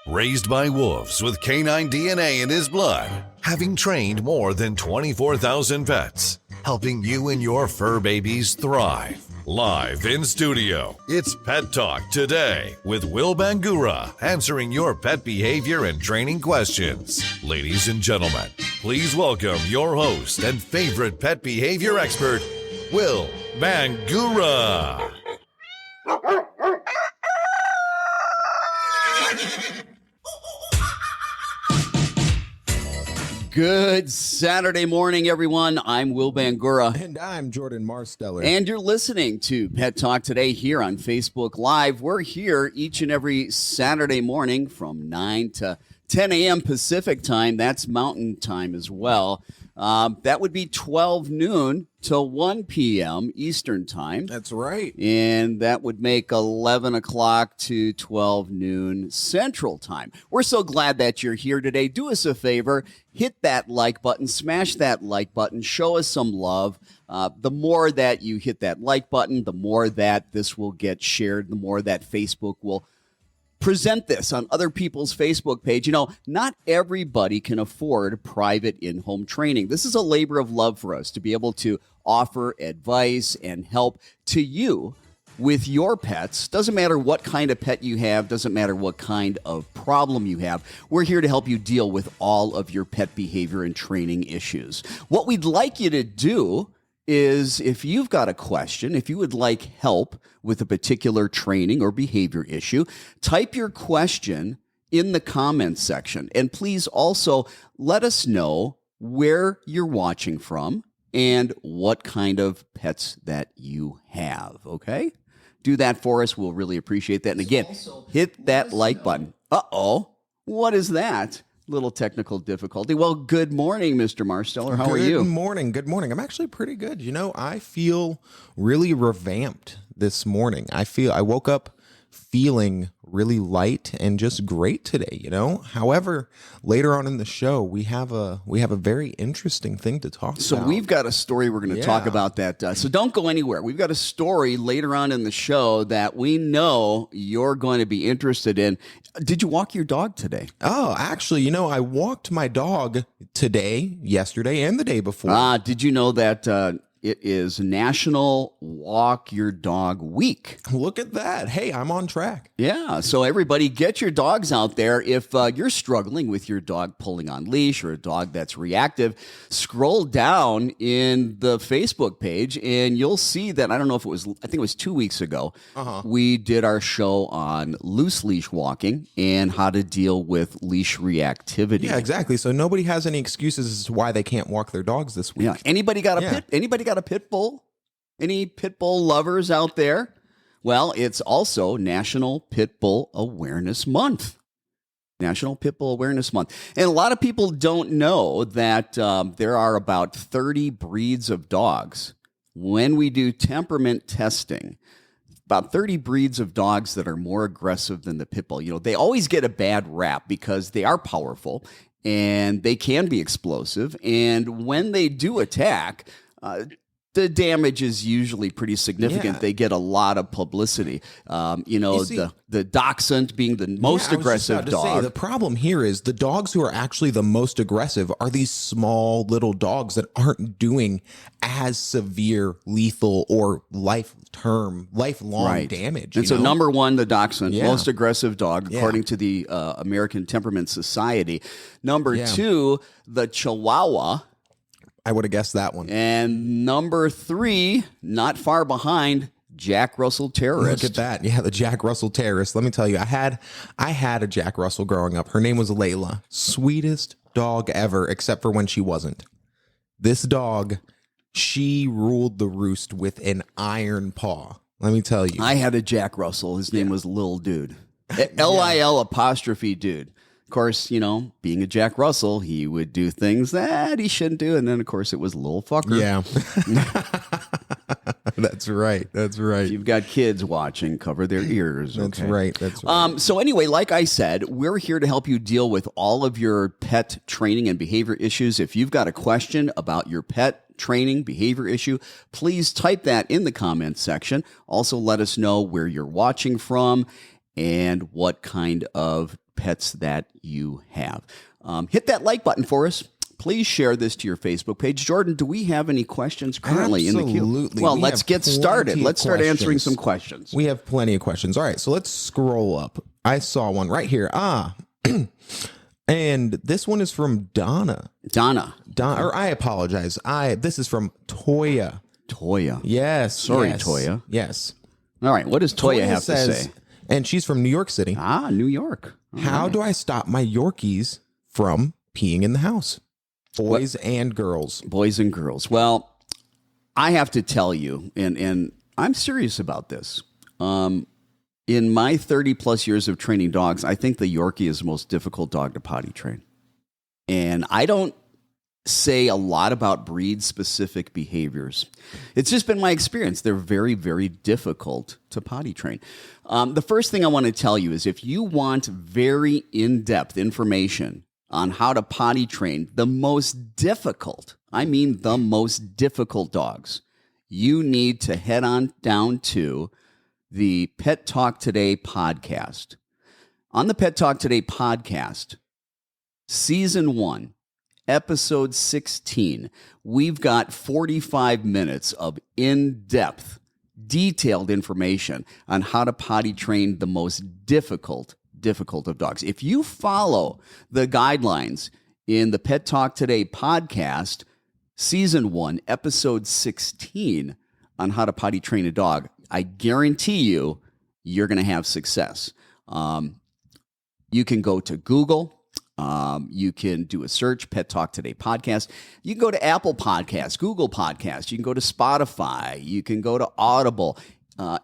Raised by wolves with canine DNA in his blood, having trained more than 24,000 pets, helping you and your fur babies thrive. Live in studio, it's Pet Talk Today with Will Bangura, answering your pet behavior and training questions. Ladies and gentlemen, please welcome your host and favorite pet behavior expert, Will Bangura. Good Saturday morning, everyone. I'm Will Bangura. And I'm Jordan Marsteller. And you're listening to Pet Talk Today here on Facebook Live. We're here each and every Saturday morning from 9 to 10 a.m. Pacific time. That's Mountain time as well. That would be 12 noon to 1 p.m. Eastern time. That's right. And that would make 11 o'clock to 12 noon Central time. We're so glad that you're here today. Do us a favor, hit that like button, smash that like button, show us some love. The more that you hit that like button, the more that this will get shared, the more that Facebook will present this on other people's Facebook page. You know, not everybody can afford private in-home training. This is a labor of love for us to be able to offer advice and help to you with your pets. Doesn't matter what kind of pet you have, doesn't matter what kind of problem you have. We're here to help you deal with all of your pet behavior and training issues. What we'd like you to do is, if you've got a question, if you would like help with a particular training or behavior issue, type your question in the comments section. And please also let us know where you're watching from and what kind of pets that you have, okay? Do that for us. We'll really appreciate that. And again, hit that like button. Uh-oh. What is that? Little technical difficulty. Well, good morning, Mr. Marsteller. How are you? Good morning. Good morning. I'm actually pretty good. You know, I feel really revamped this morning. I woke up feeling really light and just great today, you know? However, later on in the show, we have a very interesting thing to talk about. So we've got a story we're going to talk about that. So don't go anywhere. We've got a story later on in the show that we know you're going to be interested in. Did you walk your dog today? Oh, actually, you know, I walked my dog today, yesterday, and the day before. Did you know that it is National Walk Your Dog Week? Look at that. Hey, I'm on track. Yeah, so everybody get your dogs out there. If you're struggling with your dog pulling on leash or a dog that's reactive, scroll down in the Facebook page and you'll see that, I think it was 2 weeks ago, we did our show on loose leash walking and how to deal with leash reactivity. Yeah, exactly. So nobody has any excuses as to why they can't walk their dogs this week. Yeah. Anybody got a pit bull? Any pit bull lovers out there? Well, it's also National Pit Bull Awareness Month. National Pit Bull Awareness Month. And a lot of people don't know that there are about 30 breeds of dogs. When we do temperament testing, about 30 breeds of dogs that are more aggressive than the pit bull. You know, they always get a bad rap because they are powerful and they can be explosive. And when they do attack, the damage is usually pretty significant. Yeah. They get a lot of publicity. The dachshund being the most aggressive dog. The problem here is the dogs who are actually the most aggressive are these small little dogs that aren't doing as severe, lethal, or lifelong damage. And so number one, the dachshund, most aggressive dog, according to the American Temperament Society. Number two, the Chihuahua. I would have guessed that one. And number three, not far behind, Jack Russell Terrier. Look at that. Yeah, the Jack Russell Terrier. Let me tell you, I had a Jack Russell growing up. Her name was Layla. Sweetest dog ever, except for when she wasn't. This dog, she ruled the roost with an iron paw. Let me tell you. I had a Jack Russell. His name was Lil Dude. Lil apostrophe Dude. Of course, you know, being a Jack Russell, he would do things that he shouldn't do. And then, of course, it was Lil Fucker. Yeah. That's right. If you've got kids watching, cover their ears. That's okay? right. That's right. So anyway, like I said, we're here to help you deal with all of your pet training and behavior issues. If you've got a question about your pet training, behavior issue, please type that in the comments section. Also, let us know where you're watching from and what kind of pets that you have. Hit that like button for us. Please share this to your Facebook page. Jordan, do we have any questions currently in the queue? Absolutely. Well, We let's have get started. plenty of Let's start answering questions. some questions. We have plenty of questions. All right, so let's scroll up. I saw one right here. And this one is from Donna. Or I apologize. This is from Toya. Toya. Yes. Sorry, yes, Toya. Yes. All right. What does Toya have to say? And she's from New York City. New York. All How right. do I stop my Yorkies from peeing in the house? Boys and girls. Boys and girls. Well, I have to tell you, and I'm serious about this. In my 30 plus years of training dogs, I think the Yorkie is the most difficult dog to potty train. And I don't say a lot about breed specific behaviors. It's just been my experience. They're very, very difficult to potty train. The first thing I want to tell you is if you want very in-depth information on how to potty train the most difficult dogs, you need to head on down to the Pet Talk Today podcast. On the Pet Talk Today podcast, season 1, episode 16, we've got 45 minutes of in-depth, detailed information on how to potty train the most difficult of dogs. If you follow the guidelines in the Pet Talk Today podcast, season 1, episode 16, on how to potty train a dog, I guarantee you're going to have success. You can go to Google. You can do a search, Pet Talk Today podcast. You can go to Apple Podcasts, Google Podcasts. You can go to Spotify. You can go to Audible.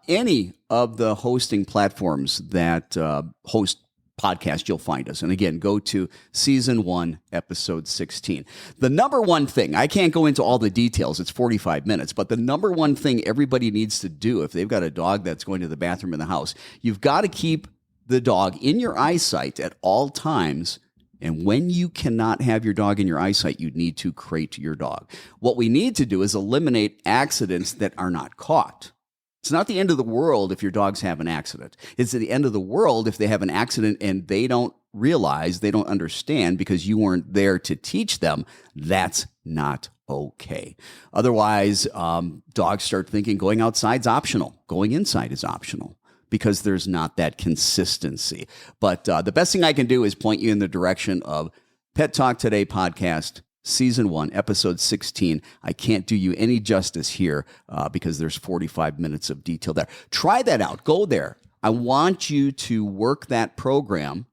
Any of the hosting platforms that host podcasts, you'll find us. And again, go to season 1, episode 16. The number one thing, I can't go into all the details, it's 45 minutes, but the number one thing everybody needs to do if they've got a dog that's going to the bathroom in the house, you've got to keep the dog in your eyesight at all times. And when you cannot have your dog in your eyesight, you need to crate your dog. What we need to do is eliminate accidents that are not caught. It's not the end of the world if your dogs have an accident. It's the end of the world if they have an accident and they don't realize, they don't understand because you weren't there to teach them. That's not okay. Otherwise, dogs start thinking going outside's optional. Going inside is optional because there's not that consistency. But the best thing I can do is point you in the direction of Pet Talk Today podcast, Season 1, Episode 16. I can't do you any justice here because there's 45 minutes of detail there. Try that out. Go there. I want you to work that program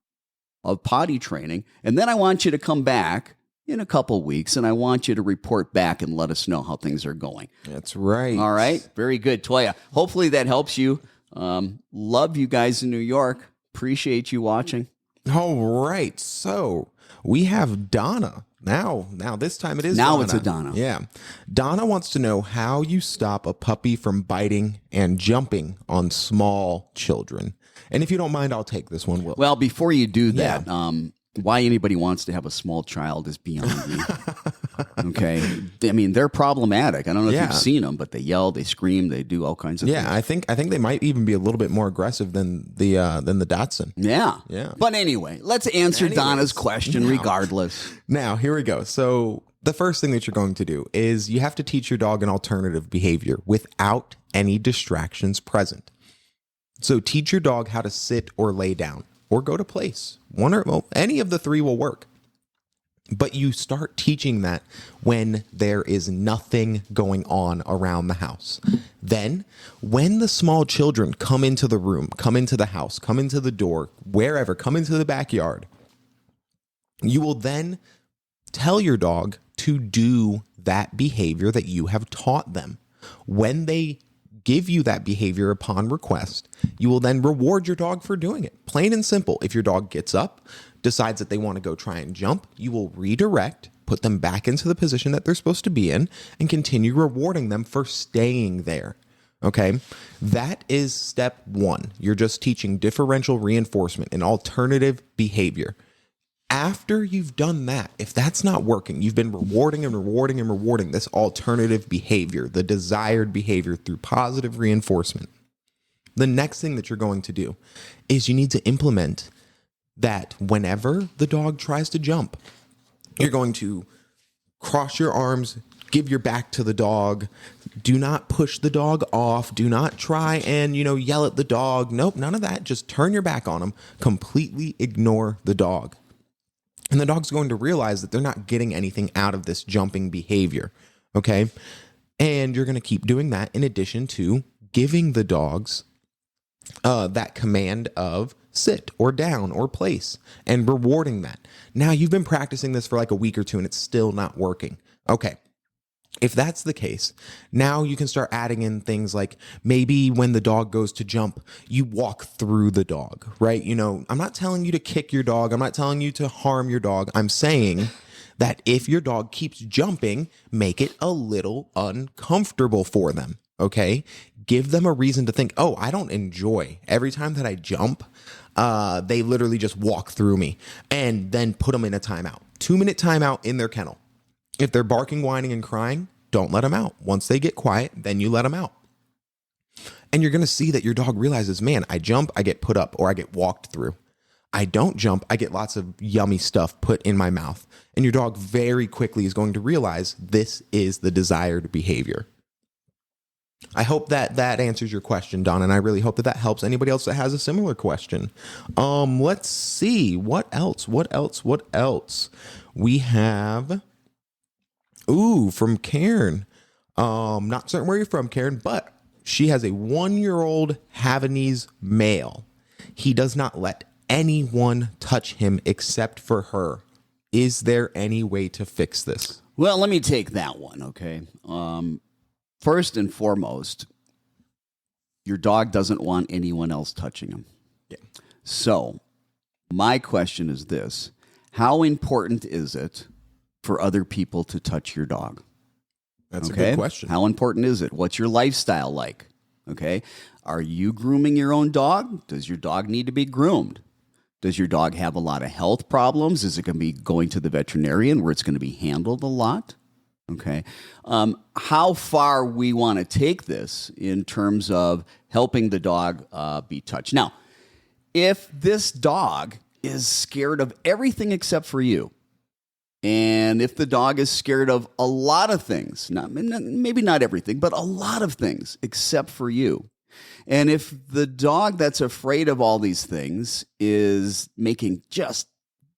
of potty training, and then I want you to come back in a couple weeks, and I want you to report back and let us know how things are going. That's right. All right? Very good, Toya. Hopefully that helps you. Love you guys in New York. Appreciate you watching. All right. So we have Donna. Now this time it is Now Donna. it's a Donna. Yeah. Donna wants to know how you stop a puppy from biting and jumping on small children. And if you don't mind, I'll take this one, Will. Well, before you do that, why anybody wants to have a small child is beyond me. Okay. I mean, they're problematic. I don't know if you've seen them, but they yell, they scream, they do all kinds of things. I think they might even be a little bit more aggressive than the Dachshund. Yeah. But anyway, let's answer Donna's question regardless. Now, here we go. So the first thing that you're going to do is you have to teach your dog an alternative behavior without any distractions present. So teach your dog how to sit or lay down or go to place. Any of the three will work. But you start teaching that when there is nothing going on around the house. Then, when the small children come into the room, come into the house, come into the door, wherever, come into the backyard, you will then tell your dog to do that behavior that you have taught them. When they give you that behavior upon request, you will then reward your dog for doing it. Plain and simple. If your dog gets up, decides that they want to go try and jump, you will redirect, put them back into the position that they're supposed to be in, and continue rewarding them for staying there. Okay? That is step 1. You're just teaching differential reinforcement, an alternative behavior. After you've done that, if that's not working, you've been rewarding and rewarding and rewarding this alternative behavior, the desired behavior through positive reinforcement. The next thing that you're going to do is you need to implement that whenever the dog tries to jump, you're going to cross your arms, give your back to the dog. Do not push the dog off. Do not try and, yell at the dog. Nope, none of that. Just turn your back on them. Completely ignore the dog. And the dog's going to realize that they're not getting anything out of this jumping behavior. Okay? And you're going to keep doing that in addition to giving the dogs that command of sit or down or place and rewarding that. Now, you've been practicing this for like a week or two and it's still not working. Okay. If that's the case, now you can start adding in things like maybe when the dog goes to jump, you walk through the dog, right? I'm not telling you to kick your dog. I'm not telling you to harm your dog. I'm saying that if your dog keeps jumping, make it a little uncomfortable for them, okay? Give them a reason to think, oh, I don't enjoy every time that I jump. They literally just walk through me, and then put them in a timeout. 2-minute timeout in their kennel. If they're barking, whining, and crying, don't let them out. Once they get quiet, then you let them out. And you're going to see that your dog realizes, man, I jump, I get put up, or I get walked through. I don't jump, I get lots of yummy stuff put in my mouth. And your dog very quickly is going to realize this is the desired behavior. I hope that answers your question, Don, and I really hope that helps anybody else that has a similar question. Let's see. What else? We have... from Karen. Not certain where you're from, Karen, but she has a 1-year-old Havanese male. He does not let anyone touch him except for her. Is there any way to fix this? Well, let me take that one, okay? First and foremost, your dog doesn't want anyone else touching him. Yeah. So, my question is this. How important is it for other people to touch your dog? That's a good question. How important is it? What's your lifestyle like? Okay. Are you grooming your own dog? Does your dog need to be groomed? Does your dog have a lot of health problems? Is it going to be going to the veterinarian where it's going to be handled a lot? Okay. How far we want to take this in terms of helping the dog be touched. Now, if this dog is scared of everything except for you, and if the dog is scared of a lot of things, maybe not everything, but a lot of things except for you, and if the dog that's afraid of all these things is making just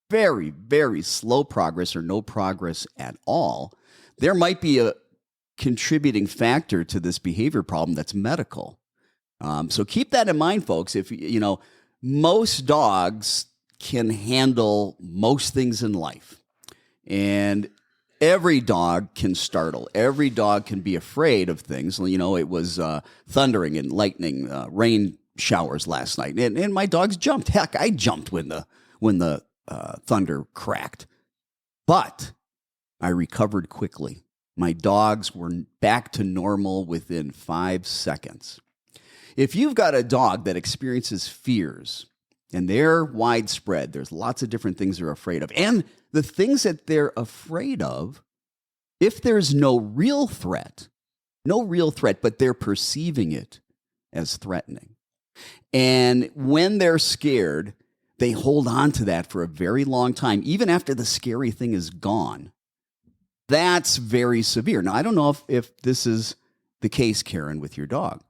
very, very slow progress or no progress at all, there might be a contributing factor to this behavior problem that's medical. So keep that in mind, folks. If most dogs can handle most things in life. And every dog can startle. Every dog can be afraid of things. It was thundering and lightning, rain showers last night, and my dogs jumped. Heck, I jumped when the thunder cracked. But I recovered quickly. My dogs were back to normal within 5 seconds. If you've got a dog that experiences fears, and they're widespread, there's lots of different things they're afraid of, and the things that they're afraid of, if there's no real threat, but they're perceiving it as threatening. And when they're scared, they hold on to that for a very long time, even after the scary thing is gone. That's very severe. Now, I don't know if this is the case, Karen, with your dog.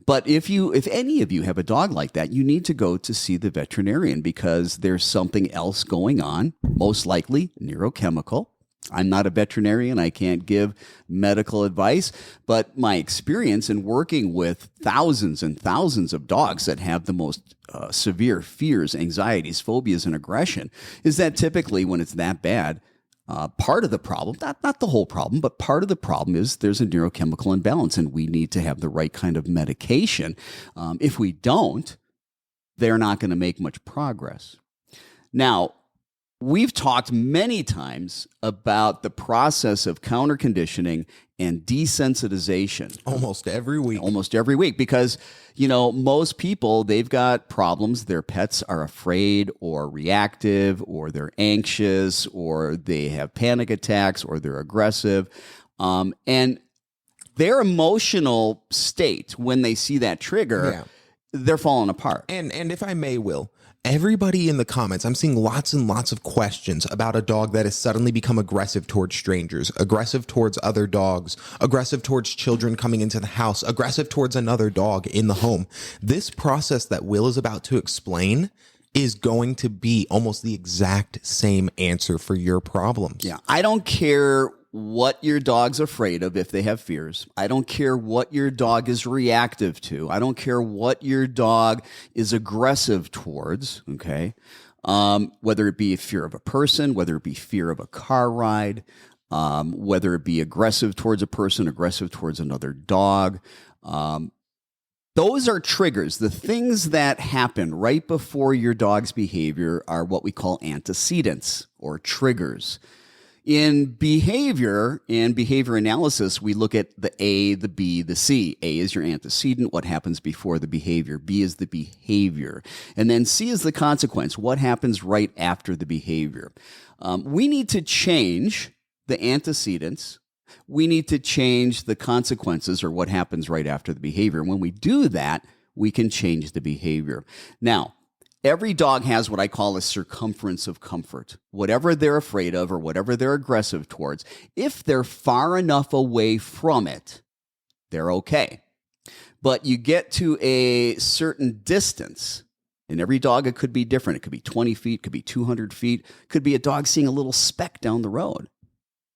But if any of you have a dog like that, you need to go to see the veterinarian because there's something else going on, most likely neurochemical. I'm not a veterinarian. I can't give medical advice, but my experience in working with thousands and thousands of dogs that have the most severe fears, anxieties, phobias, and aggression is that typically when it's that bad, part of the problem, not the whole problem, but part of the problem is there's a neurochemical imbalance and we need to have the right kind of medication. If we don't, they're not going to make much progress. Now, we've talked many times about the process of counter-conditioning and desensitization. Almost every week. Because, most people, they've got problems. Their pets are afraid or reactive or they're anxious or they have panic attacks or they're aggressive. And their emotional state when they see that trigger, they're falling apart. And if I may, Will, Everybody in the comments, I'm seeing lots and lots of questions about a dog that has suddenly become aggressive towards strangers, aggressive towards other dogs, aggressive towards children coming into the house, aggressive towards another dog in the home. This process that Will is about to explain is going to be almost the exact same answer for your problems. Yeah, I don't care what your dog's afraid of if they have fears. I don't care what your dog is reactive to. I don't care what your dog is aggressive towards, okay? Whether it be fear of a person, whether it be fear of a car ride, whether it be aggressive towards a person, aggressive towards another dog. Those are triggers. The things that happen right before your dog's behavior are what we call antecedents or triggers. In behavior analysis, we look at the A, the B, the C. A is your antecedent, what happens before the behavior. B is the behavior. And then C is the consequence, what happens right after the behavior. We need to change the antecedents. We need to change the consequences or what happens right after the behavior. And when we do that, we can change the behavior. Now, every dog has what I call a circumference of comfort. Whatever they're afraid of or whatever they're aggressive towards, if they're far enough away from it, they're okay. But you get to a certain distance, and every dog, it could be different. It could be 20 feet, could be 200 feet, could be a dog seeing a little speck down the road.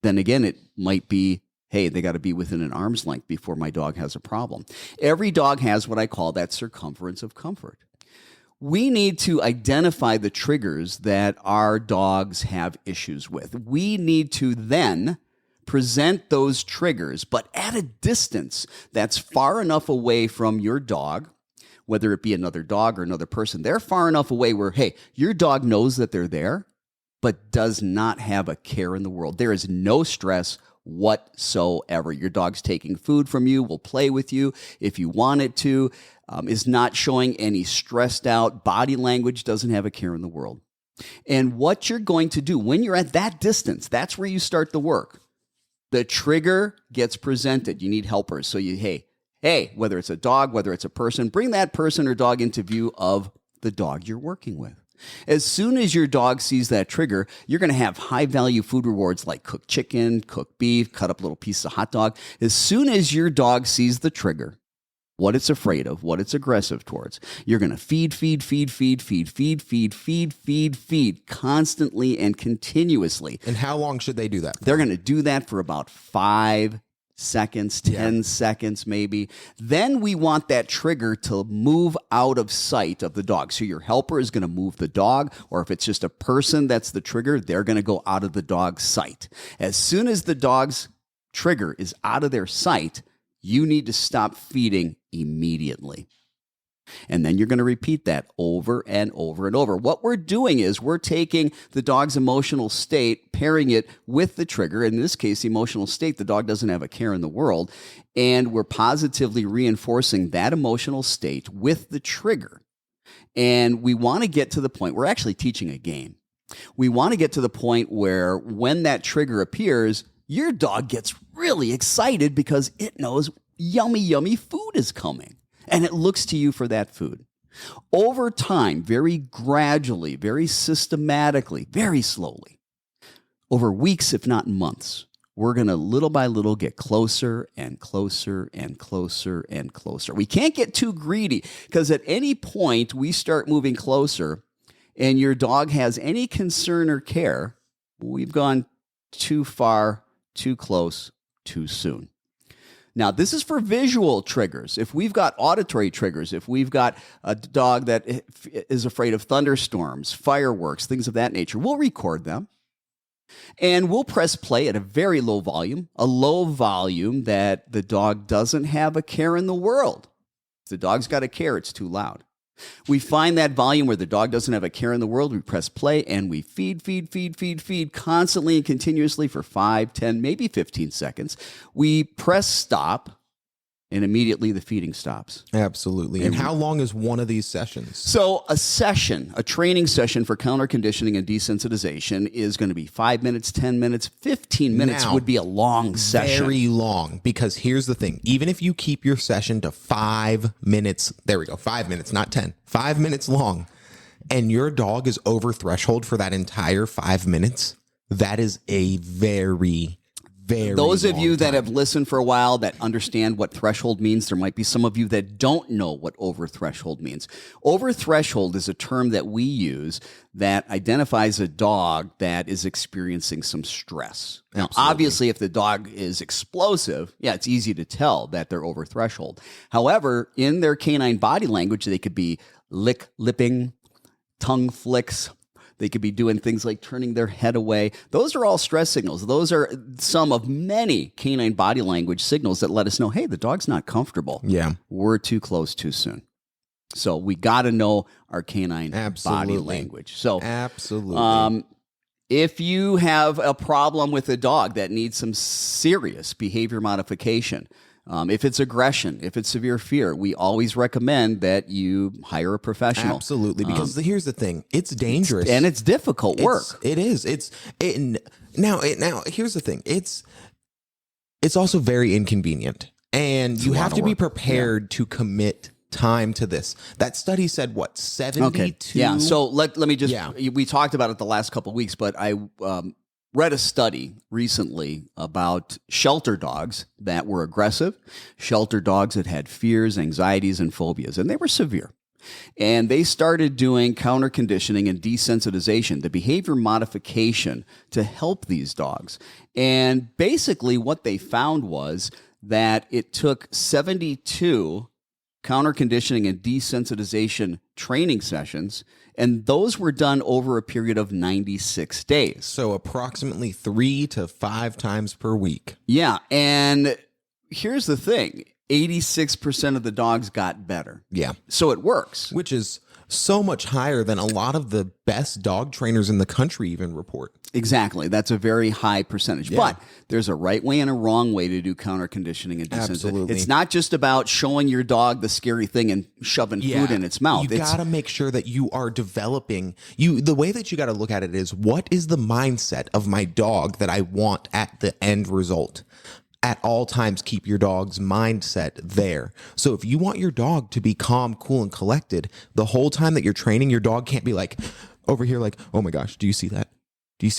Then again, it might be, hey, they got to be within an arm's length before my dog has a problem. Every dog has what I call that circumference of comfort. We need to identify the triggers that our dogs have issues with. We need to then present those triggers, but at a distance that's far enough away from your dog, whether it be another dog or another person. They're far enough away where, hey, your dog knows that they're there, but does not have a care in the world. There is no stress whatsoever. Your dog's taking food from you, will play with you if you want it to, is not showing any stressed out body language, doesn't have a care in the world. And what you're going to do when you're at that distance, that's where you start the work. The trigger gets presented. You need helpers. So hey, whether it's a dog, whether it's a person, bring that person or dog into view of the dog you're working with. As soon as your dog sees that trigger, you're going to have high-value food rewards like cooked chicken, cooked beef, cut up little pieces of hot dog. As soon as your dog sees the trigger, what it's afraid of, what it's aggressive towards, you're going to feed constantly and continuously. And how long should they do that for? They're going to do that for about 5 seconds, 10 seconds maybe. Then we want that trigger to move out of sight of the dog. So your helper is going to move the dog, or if it's just a person that's the trigger, they're going to go out of the dog's sight. As soon as the dog's trigger is out of their sight, you need to stop feeding immediately. And then you're going to repeat that over and over and over. What we're doing is we're taking the dog's emotional state, pairing it with the trigger. In this case, the emotional state, the dog doesn't have a care in the world. And we're positively reinforcing that emotional state with the trigger. And we want to get to the point, we're actually teaching a game. We want to get to the point where when that trigger appears, your dog gets really excited because it knows yummy, yummy food is coming. And it looks to you for that food. Over time, very gradually, very systematically, very slowly, over weeks, if not months, we're going to little by little get closer and closer and closer and closer. We can't get too greedy because at any point we start moving closer and your dog has any concern or care, we've gone too far, too close, too soon. Now, this is for visual triggers. If we've got auditory triggers, if we've got a dog that is afraid of thunderstorms, fireworks, things of that nature, we'll record them. And we'll press play at a very low volume, a low volume that the dog doesn't have a care in the world. If the dog's got a care, it's too loud. We find that volume where the dog doesn't have a care in the world. We press play and we feed constantly and continuously for 5, 10, maybe 15 seconds. We press stop and immediately the feeding stops. Absolutely. And how long is one of these sessions? So a training session for counter conditioning and desensitization is going to be 5 minutes, 10 minutes, 15 minutes would be a long session. Very long, because here's the thing. Even if you keep your session to 5 minutes, there we go, 5 minutes, not 10, 5 minutes long, and your dog is over threshold for that entire 5 minutes, that is a very, very Those of long you that time. have listened for a while that understand what threshold means, there might be some of you that don't know what over threshold means. Over threshold is a term that we use that identifies a dog that is experiencing some stress. Now, Absolutely. obviously, if the dog is explosive, yeah, it's easy to tell that they're over threshold. However, in their canine body language, they could be lipping, tongue flicks. They could be doing things like turning their head away. Those are all stress signals. Those are some of many canine body language signals that let us know, hey, the dog's not comfortable. Yeah. We're too close too soon. So we got to know our canine body Absolutely. language. So Absolutely. if you have a problem with a dog that needs some serious behavior modification, if it's aggression, if it's severe fear, we always recommend that you hire a professional. Absolutely. Because here's the thing. It's dangerous. And it's difficult work. It is. Now here's the thing. It's also very inconvenient. And you a lot have of to be work. prepared to commit time to this. That study said what, 72? Yeah. So let me just, Yeah. we talked about it the last couple of weeks, but I read a study recently about shelter dogs that were aggressive, shelter dogs that had fears, anxieties, and phobias, and they were severe. And they started doing counter conditioning and desensitization, the behavior modification to help these dogs. And basically what they found was that it took 72 counter conditioning and desensitization training sessions, and those were done over a period of 96 days. So approximately 3 to 5 times per week. Yeah, and here's the thing. 86% of the dogs got better. Yeah. So it works. Which is so much higher than a lot of the best dog trainers in the country even report. Exactly. That's a very high percentage. Yeah. But there's a right way and a wrong way to do counter conditioning and desensitization. Absolutely. It's not just about showing your dog the scary thing and shoving food in its mouth. You got to make sure that you are developing the way that you got to look at it is, what is the mindset of my dog that I want at the end result? At all times, keep your dog's mindset there. So if you want your dog to be calm, cool, and collected, the whole time that you're training, your dog can't be like over here like, oh my gosh, do you see that? Do you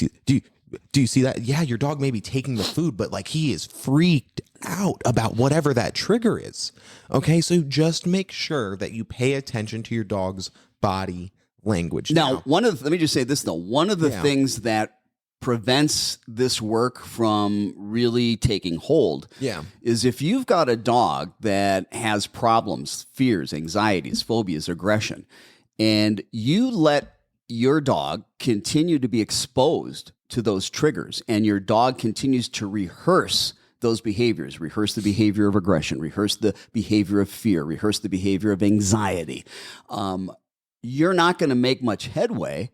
see that? Yeah, your dog may be taking the food, but like he is freaked out about whatever that trigger is. Okay, so just make sure that you pay attention to your dog's body language. Now, let me just say this though. One of the things that prevents this work from really taking hold is if you've got a dog that has problems, fears, anxieties, phobias, aggression, and you let your dog continue to be exposed to those triggers, and your dog continues to rehearse those behaviors, rehearse the behavior of aggression, rehearse the behavior of fear, rehearse the behavior of anxiety, you're not going to make much headway,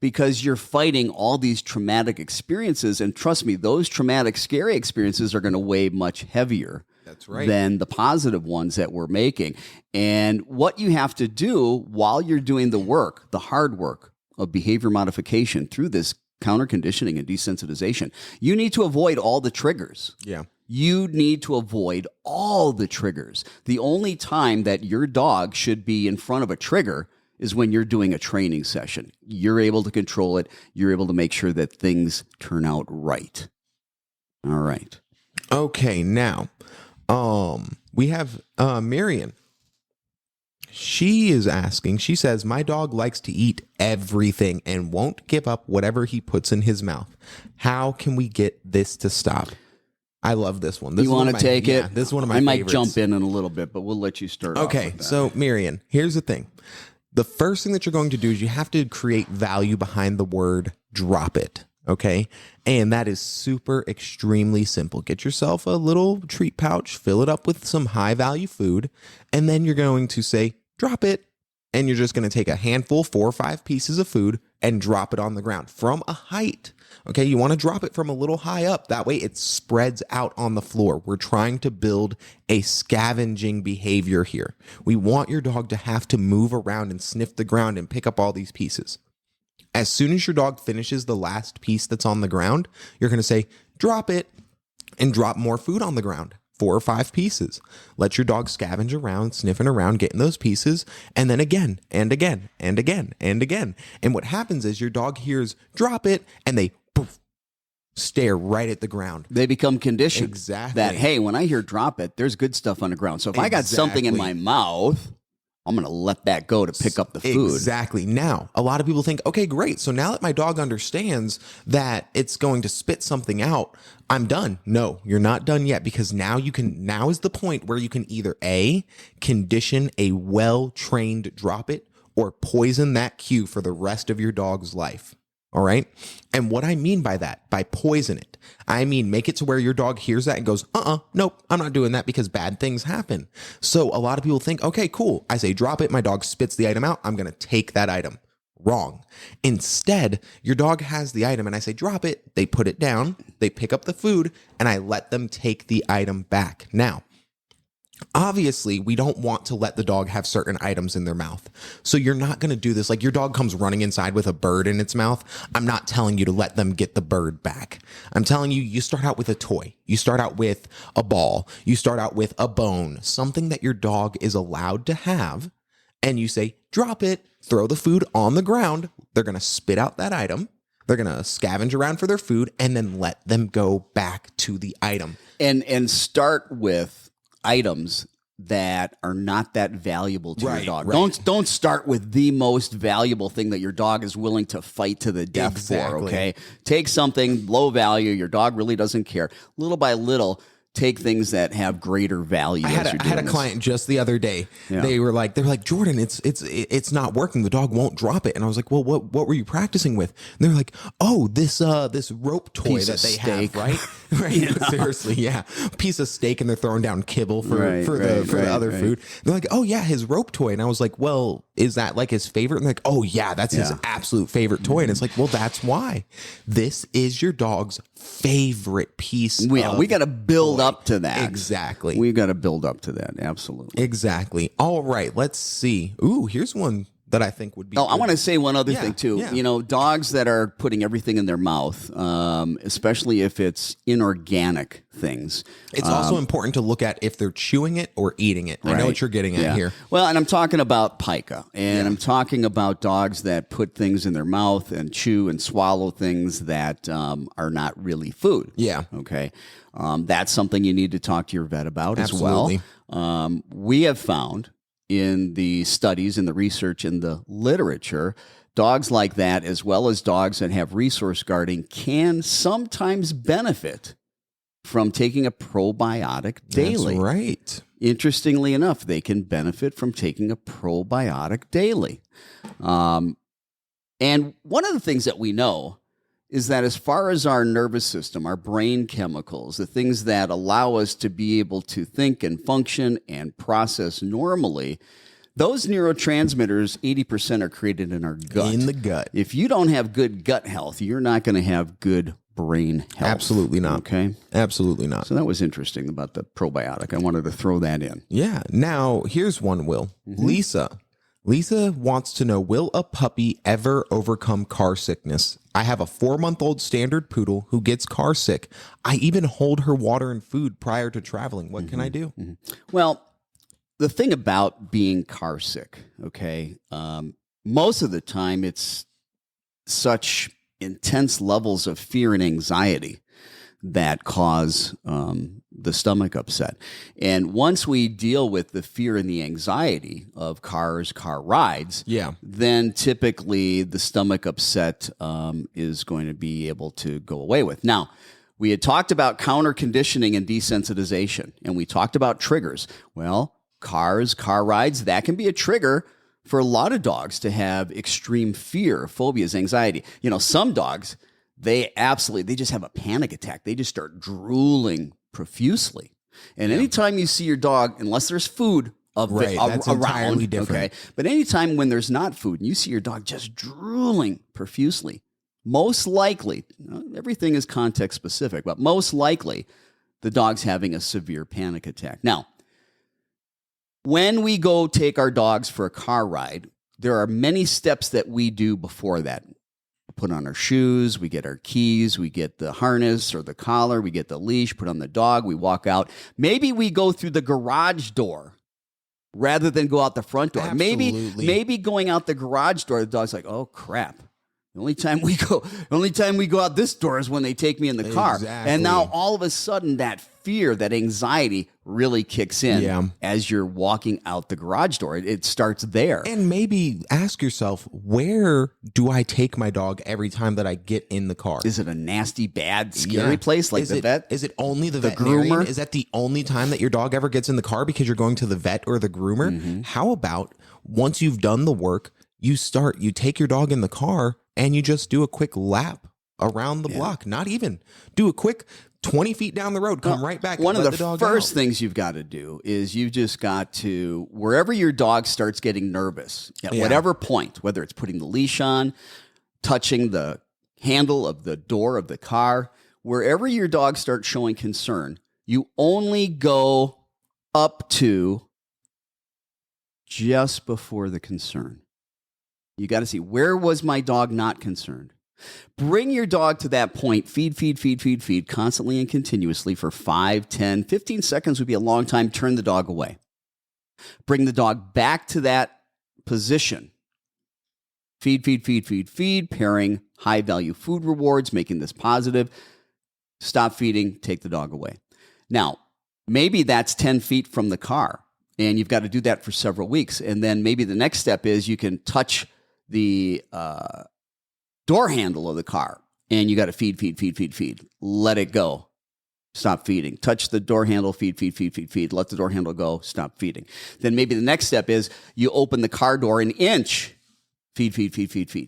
because you're fighting all these traumatic experiences. And trust me, those traumatic, scary experiences are going to weigh much heavier than the positive ones that we're making. And what you have to do while you're doing the work, the hard work of behavior modification through this counter conditioning and desensitization, you need to avoid all the triggers. Yeah. You need to avoid all the triggers. The only time that your dog should be in front of a trigger is when you're doing a training session. You're able to control it. You're able to make sure that things turn out right. All right. Okay, now, we have Marion. She is asking, she says, my dog likes to eat everything and won't give up whatever he puts in his mouth. How can we get this to stop? I love this one. This You want to take it? Yeah, this is one of my I might favorites. jump in a little bit, but we'll let you start off Okay, with that. so Marion, here's the thing. The first thing that you're going to do is you have to create value behind the word drop it. Okay. And that is super extremely simple. Get yourself a little treat pouch, fill it up with some high value food, and then you're going to say, drop it. And you're just going to take a handful, 4 or 5 pieces of food and drop it on the ground from a height. Okay, you want to drop it from a little high up. That way it spreads out on the floor. We're trying to build a scavenging behavior here. We want your dog to have to move around and sniff the ground and pick up all these pieces. As soon as your dog finishes the last piece that's on the ground, you're going to say, drop it, and drop more food on the ground. 4 or 5 pieces. Let your dog scavenge around, sniffing around, getting those pieces, and then again and again and again and again. And what happens is your dog hears drop it and they poof, stare right at the ground. They become conditioned. Exactly. That, hey, when I hear drop it, there's good stuff on the ground. So if I got something in my mouth, I'm going to let that go to pick up the food. Exactly. Now, a lot of people think, okay, great. So now that my dog understands that it's going to spit something out, I'm done. No, you're not done yet, because now is the point where you can either A, condition a well-trained drop it, or poison that cue for the rest of your dog's life. All right. And what I mean by that, by poison it, I mean, make it to where your dog hears that and goes, nope, I'm not doing that, because bad things happen. So a lot of people think, okay, cool. I say, drop it. My dog spits the item out. I'm going to take that item. Wrong. Instead, your dog has the item and I say, drop it. They put it down. They pick up the food and I let them take the item back. Now, obviously, we don't want to let the dog have certain items in their mouth. So you're not going to do this. Like, your dog comes running inside with a bird in its mouth. I'm not telling you to let them get the bird back. I'm telling you, you start out with a toy. You start out with a ball. You start out with a bone, something that your dog is allowed to have. And you say, drop it, throw the food on the ground. They're going to spit out that item. They're going to scavenge around for their food and then let them go back to the item. And start with items that are not that valuable to your dog. Right. Don't start with the most valuable thing that your dog is willing to fight to the death for, okay? Take something low value, your dog really doesn't care. Little by little, take things that have greater value. I had a client just the other day. Yeah. They were like, Jordan, it's not working. The dog won't drop it. And I was like, well, what were you practicing with? And they're like, oh, this rope toy piece that they steak. have, right? Right. Yeah. Seriously, yeah. Piece of steak, and they're throwing down kibble for the other food. They're like, oh yeah, his rope toy. And I was like, well, is that like his favorite? And they're like, oh yeah, that's his absolute favorite toy. And it's like, well, that's why. This is your dog's favorite piece. We got to build up to that. Exactly. We got to build up to that. Absolutely. Exactly. All right. Let's see. Ooh, here's one that I think would be. Oh, I want to say one other thing too. Yeah. You know, dogs that are putting everything in their mouth, especially if it's inorganic things. It's also important to look at if they're chewing it or eating it. I know what you're getting at here. Well, and I'm talking about pica, and I'm talking about dogs that put things in their mouth and chew and swallow things that are not really food. Yeah. Okay. That's something you need to talk to your vet about Absolutely. as well. We have found in the studies, in the research, in the literature, dogs like that, as well as dogs that have resource guarding, can sometimes benefit from taking a probiotic daily. That's right. Interestingly enough, they can benefit from taking a probiotic daily. And one of the things that we know is that as far as our nervous system, our brain chemicals, the things that allow us to be able to think and function and process normally, those neurotransmitters, 80% are created in our gut. In the gut. If you don't have good gut health, you're not going to have good brain health. Absolutely not. Okay? Absolutely not. So that was interesting about the probiotic. I wanted to throw that in. Yeah. Now, here's one, Will. Mm-hmm. Lisa wants to know, will a puppy ever overcome car sickness? I have a 4-month-old standard poodle who gets car sick. I even hold her water and food prior to traveling. What can I do? Well, the thing about being car sick, okay, most of the time it's such intense levels of fear and anxiety that cause the stomach upset. And once we deal with the fear and the anxiety of car rides, then typically the stomach upset is going to be able to go away with. Now, we had talked about counter conditioning and desensitization, and we talked about triggers. Well, car rides, that can be a trigger for a lot of dogs to have extreme fear, phobias, anxiety. You know, some dogs, they just have a panic attack. They just start drooling profusely. And anytime you see your dog, unless there's food that's around, entirely different. Okay, but anytime when there's not food and you see your dog just drooling profusely, most likely, everything is context specific, but most likely the dog's having a severe panic attack. Now, when we go take our dogs for a car ride, there are many steps that we do before that. put on our shoes, we get our keys, we get the harness or the collar, we get the leash, put on the dog, we walk out. Maybe we go through the garage door rather than go out the front door. Absolutely. Maybe going out the garage door, the dog's like, oh crap. The only time we go out this door is when they take me in the car. Exactly. And now all of a sudden that fear, that anxiety really kicks in as you're walking out the garage door. It starts there. And maybe ask yourself, where do I take my dog every time that I get in the car? Is it a nasty, bad, scary place like the vet? Is it only the veterinarian? groomer? Is that the only time that your dog ever gets in the car because you're going to the vet or the groomer? Mm-hmm. How about once you've done the work, you take your dog in the car and you just do a quick lap around the block. Not even. Do a quick 20 feet down the road, come right back. One and of let the dog first out. things you've got to do is you've just got to, wherever your dog starts getting nervous, at whatever point, whether it's putting the leash on, touching the handle of the door of the car, wherever your dog starts showing concern, you only go up to just before the concern. You got to see, where was my dog not concerned? Bring your dog to that point, feed, constantly and continuously for 5, 10, 15 seconds would be a long time. Turn the dog away. Bring the dog back to that position. Feed, pairing high-value food rewards, making this positive. Stop feeding, take the dog away. Now, maybe that's 10 feet from the car, and you've got to do that for several weeks. And then maybe the next step is you can touch the door handle of the car, and you got to feed. Let it go. Stop feeding. Touch the door handle, feed. Let the door handle go, stop feeding. Then maybe the next step is you open the car door an inch. Feed.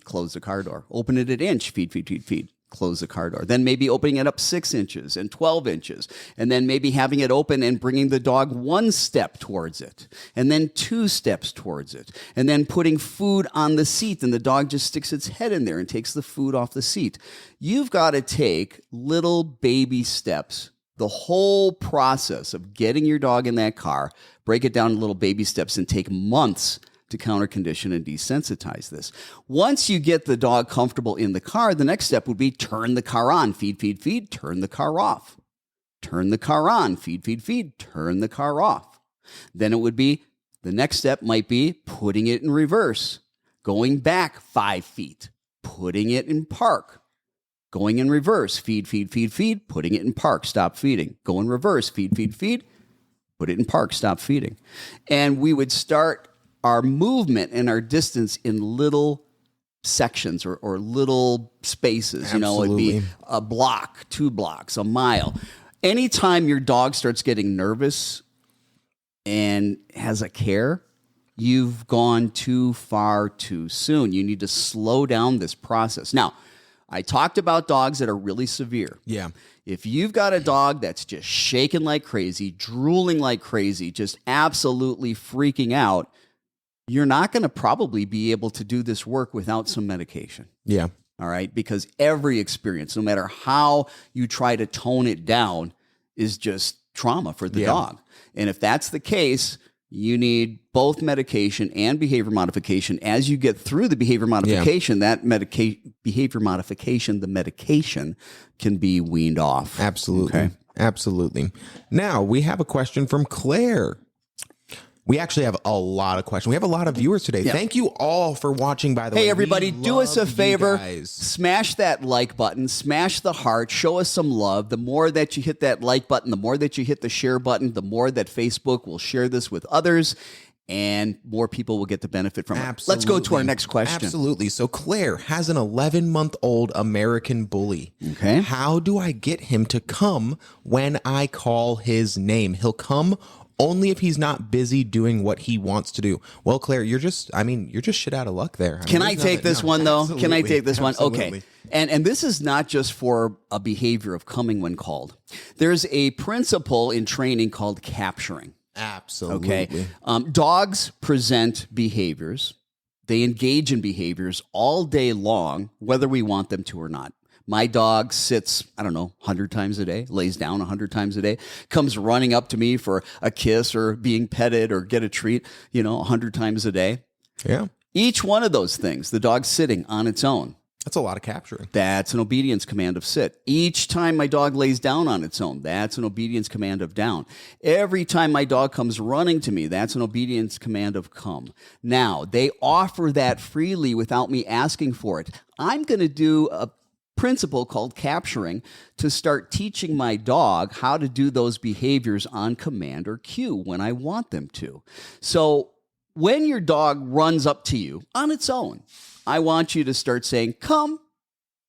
Close the car door. Open it an inch. Feed. Close the car door. Then maybe opening it up 6 inches and 12 inches. And then maybe having it open and bringing the dog 1 step towards it. And then 2 steps towards it. And then putting food on the seat. And the dog just sticks its head in there and takes the food off the seat. You've got to take little baby steps. The whole process of getting your dog in that car, break it down in little baby steps and take months to counter condition and desensitize this. Once you get the dog comfortable in the car, the next step would be turn the car on, feed, turn the car off. Turn the car on, feed, turn the car off. Then it would be, the next step might be putting it in reverse, going back 5 feet, putting it in park, going in reverse, feed, putting it in park, stop feeding, go in reverse, feed, put it in park, stop feeding. And we would start our movement and our distance in little sections or little spaces. Absolutely. You know, it'd be a block, 2 blocks, a mile. Anytime your dog starts getting nervous and has a care, you've gone too far too soon. You need to slow down this process. Now, I talked about dogs that are really severe. Yeah. If you've got a dog that's just shaking like crazy, drooling like crazy, just absolutely freaking out, you're not going to probably be able to do this work without some medication. Yeah. All right. Because every experience, no matter how you try to tone it down, is just trauma for the dog. And if that's the case, you need both medication and behavior modification. As you get through the behavior modification, the medication can be weaned off. Absolutely. Okay? Absolutely. Now, we have a question from Claire. We actually have a lot of questions. We have a lot of viewers today. Yeah. Thank you all for watching, by the way. Hey, everybody, We do us a love you favor. guys. Smash that like button. Smash the heart. Show us some love. The more that you hit that like button, the more that you hit the share button, the more that Facebook will share this with others, and more people will get the benefit from it. Absolutely. Let's go to our next question. Absolutely. So Claire has an 11-month-old American bully. Okay. How do I get him to come when I call his name? He'll come only if he's not busy doing what he wants to do. Well, Claire, you're just shit out of luck there. Can I take this one, though? Can I take this one? Okay. Absolutely. And this is not just for a behavior of coming when called. There's a principle in training called capturing. Absolutely. Okay. Dogs present behaviors. They engage in behaviors all day long, whether we want them to or not. My dog sits, 100 times a day, lays down 100 times a day, comes running up to me for a kiss or being petted or get a treat, 100 times a day. Yeah. Each one of those things, the dog's sitting on its own. That's a lot of capturing. That's an obedience command of sit. Each time my dog lays down on its own, that's an obedience command of down. Every time my dog comes running to me, that's an obedience command of come. Now, they offer that freely without me asking for it. I'm going to do a principle called capturing to start teaching my dog how to do those behaviors on command or cue when I want them to. So when your dog runs up to you on its own, I want you to start saying, come,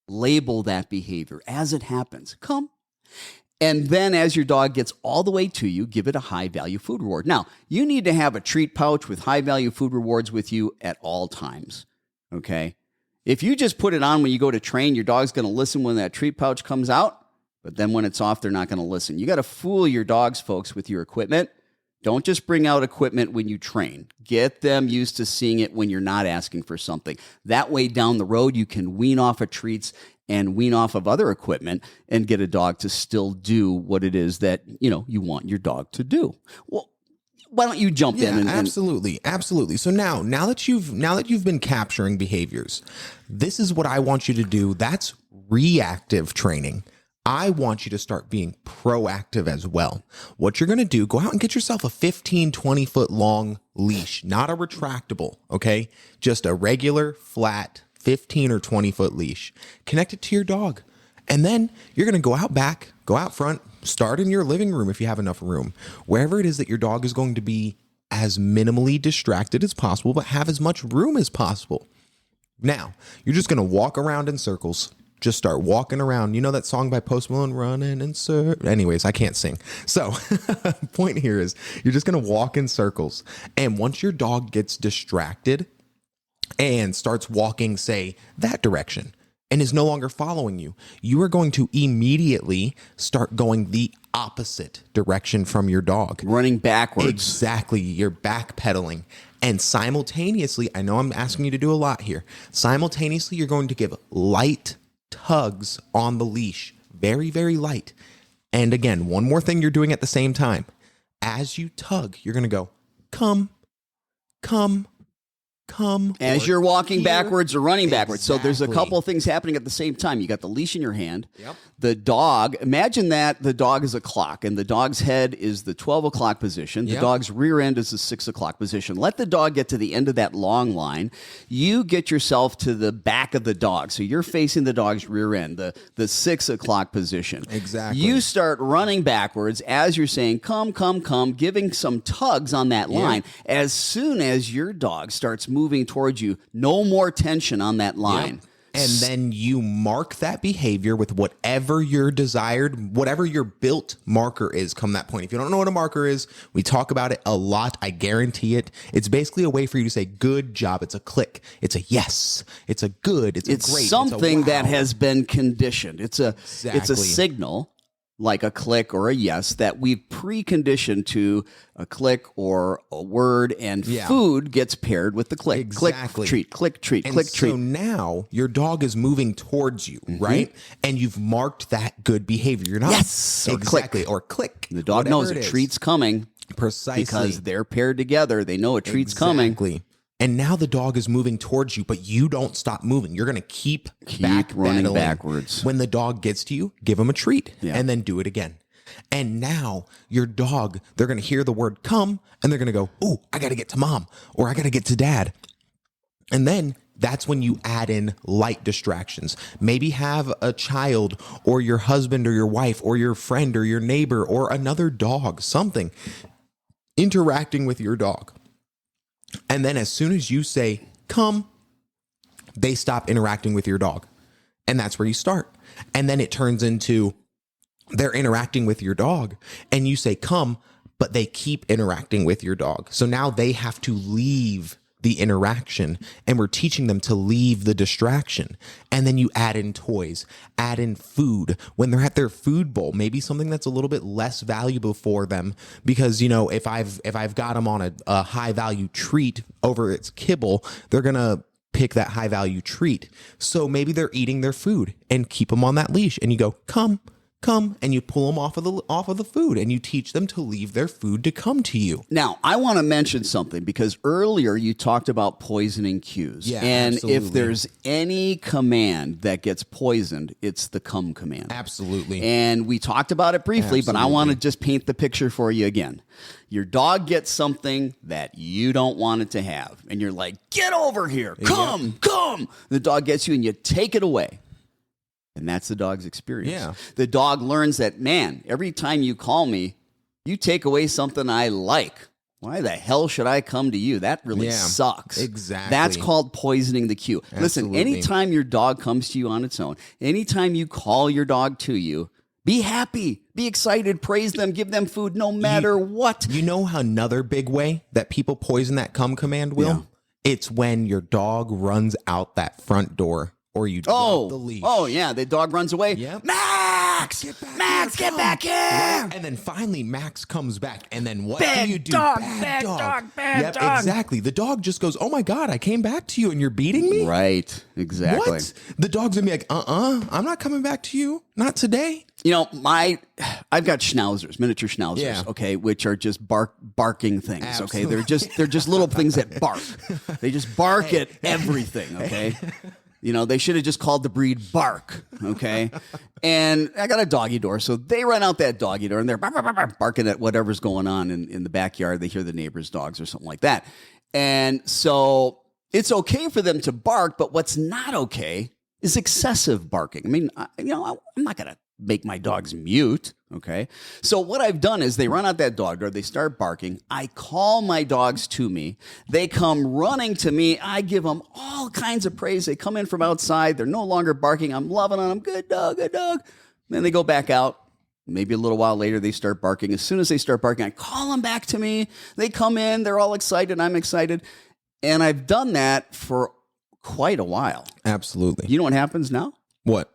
label that behavior as it happens, come. And then as your dog gets all the way to you, give it a high value food reward. Now, you need to have a treat pouch with high value food rewards with you at all times, okay? If you just put it on when you go to train, your dog's going to listen when that treat pouch comes out, but then when it's off, they're not going to listen. You got to fool your dogs, folks, with your equipment. Don't just bring out equipment when you train. Get them used to seeing it when you're not asking for something. That way down the road, you can wean off of treats and wean off of other equipment and get a dog to still do what it is that, you want your dog to do. Well, why don't you jump in? And absolutely. So now that you've been capturing behaviors, this is what I want you to do. That's reactive training. I want you to start being proactive as well. What you're going to do, go out and get yourself a 15, 20 foot long leash, not a retractable, okay? Just a regular, flat 15 or 20 foot leash. Connect it to your dog. And then you're going to go out back, go out front, start in your living room if you have enough room. Wherever it is that your dog is going to be as minimally distracted as possible, but have as much room as possible. Now, you're just going to walk around in circles. Just start walking around. You know that song by Post Malone, running in circles? Anyways, I can't sing. So point here is you're just going to walk in circles. And once your dog gets distracted and starts walking, say, that direction and is no longer following you, you are going to immediately start going the opposite direction from your dog. Running backwards. Exactly. You're backpedaling. And simultaneously, I know I'm asking you to do a lot here. Simultaneously, you're going to give light tugs on the leash. Very, very light. And again, one more thing you're doing at the same time. As you tug, you're going to go, come. As you're walking backwards or running backwards. Exactly. So there's a couple of things happening at the same time. You got the leash in your hand. Yep. The dog, imagine that the dog is a clock and the dog's head is the 12 o'clock position. The Yep. dog's rear end is the 6 o'clock position. Let the dog get to the end of that long line. You get yourself to the back of the dog. So you're facing the dog's rear end, the 6 o'clock position. Exactly. You start running backwards as you're saying, come, giving some tugs on that line. As soon as your dog starts moving towards you, no more tension on that line. Yep. And then you mark that behavior with whatever your desired, whatever your built marker is come that point. If you don't know what a marker is, we talk about it a lot. I guarantee it. It's basically a way for you to say, good job. It's a click. It's a yes. It's a good. It's a great. It's something it's a wow. that has been conditioned. It's a Exactly. signal, like a click or a yes, that we've preconditioned to a click or a word, and food gets paired with the click. Exactly. Click, treat, And click, so treat. now your dog is moving towards you, right? And you've marked that good behavior. You're not Yes, or exactly click. or click. The dog knows a treat's coming Precisely. because they're paired together. They know a treat's coming. Exactly. And now the dog is moving towards you, but you don't stop moving. You're going to keep running backpedaling. backwards. When the dog gets to you, give him a treat Yeah. and then do it again. And now your dog, they're going to hear the word come and they're going to go, oh, I got to get to mom or I got to get to dad. And then that's when you add in light distractions. Maybe have a child or your husband or your wife or your friend or your neighbor or another dog, something interacting with your dog. And then as soon as you say, come, they stop interacting with your dog. And that's where you start. And then it turns into they're interacting with your dog and you say, come, but they keep interacting with your dog. So now they have to leave the interaction and we're teaching them to leave the distraction. And then you add in toys, add in food when they're at their food bowl, maybe something that's a little bit less valuable for them because, you know, if I've got them on a high value treat over its kibble, they're going to pick that high value treat. So maybe they're eating their food and keep them on that leash and you go, come, come, and you pull them off of the food, and you teach them to leave their food to come to you. Now, I want to mention something because earlier you talked about poisoning cues. Yeah, and absolutely. if there's any command that gets poisoned, it's the come command. Absolutely. And we talked about it briefly, but I want to just paint the picture for you again. Your dog gets something that you don't want it to have, and you're like, get over here, come. The dog gets you, and you take it away. And that's the dog's experience. Yeah. The dog learns that, man, every time you call me, you take away something I like. Why the hell should I come to you? That really sucks. Exactly. That's called poisoning the cue. Absolutely. Listen, anytime your dog comes to you on its own, anytime you call your dog to you, be happy, be excited, praise them, give them food no matter what. You know another big way that people poison that come command, Will? Yeah. It's when your dog runs out that front door or you drop the leash. Oh, yeah, the dog runs away. Yep. Max! Get back here! And then finally Max comes back. And then what Bad do you do? dog, Bad bad dog. bad Yep, dog. exactly. The dog just goes, oh my God, I came back to you and you're beating me? Right, exactly. What? The dog's gonna be like, I'm not coming back to you. Not today. You know, I've got schnauzers, miniature schnauzers, Yeah. okay, which are just barking things, Absolutely. okay? They're just little things that bark. They just bark at everything, okay? You know, they should have just called the breed Bark, okay? And I got a doggy door, so they run out that doggy door, and they're barking at whatever's going on in the backyard. They hear the neighbor's dogs or something like that. And so it's okay for them to bark, but what's not okay is excessive barking. I mean, I'm not going to make my dogs mute, okay? So what I've done is they run out that dog door, they start barking, I call my dogs to me, they come running to me, I give them all kinds of praise, they come in from outside, they're no longer barking, I'm loving on them, good dog, then they go back out, maybe a little while later they start barking, as soon as they start barking, I call them back to me, they come in, they're all excited, I'm excited, and I've done that for quite a while. Absolutely. You know what happens now? What?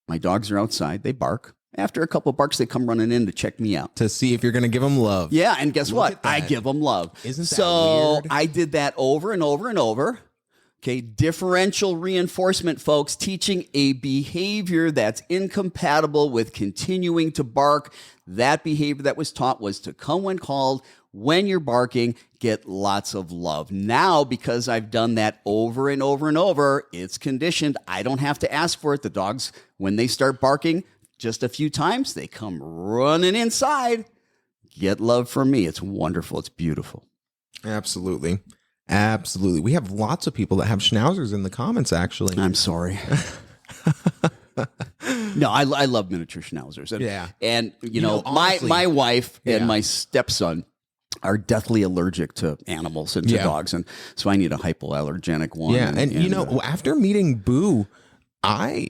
My dogs are outside. They bark. After a couple of barks, they come running in to check me out. To see if you're going to give them love. Yeah, and guess Look what? at that. I give them love. Isn't that so weird? I did that over and over and over. Okay, differential reinforcement, folks, teaching a behavior that's incompatible with continuing to bark. That behavior that was taught was to come when called. When you're barking, get lots of love. Now, because I've done that over and over and over, it's conditioned. I don't have to ask for it. The dogs, when they start barking just a few times, they come running inside. Get love from me. It's wonderful. It's beautiful. Absolutely. Absolutely. We have lots of people that have schnauzers in the comments, actually. I'm sorry. No, I love miniature schnauzers. And, Yeah. And, you know, honestly, my wife yeah. and my stepson are deathly allergic to animals and to Yeah. dogs. And so I need a hypoallergenic one. Yeah. And you know, after meeting Boo, I've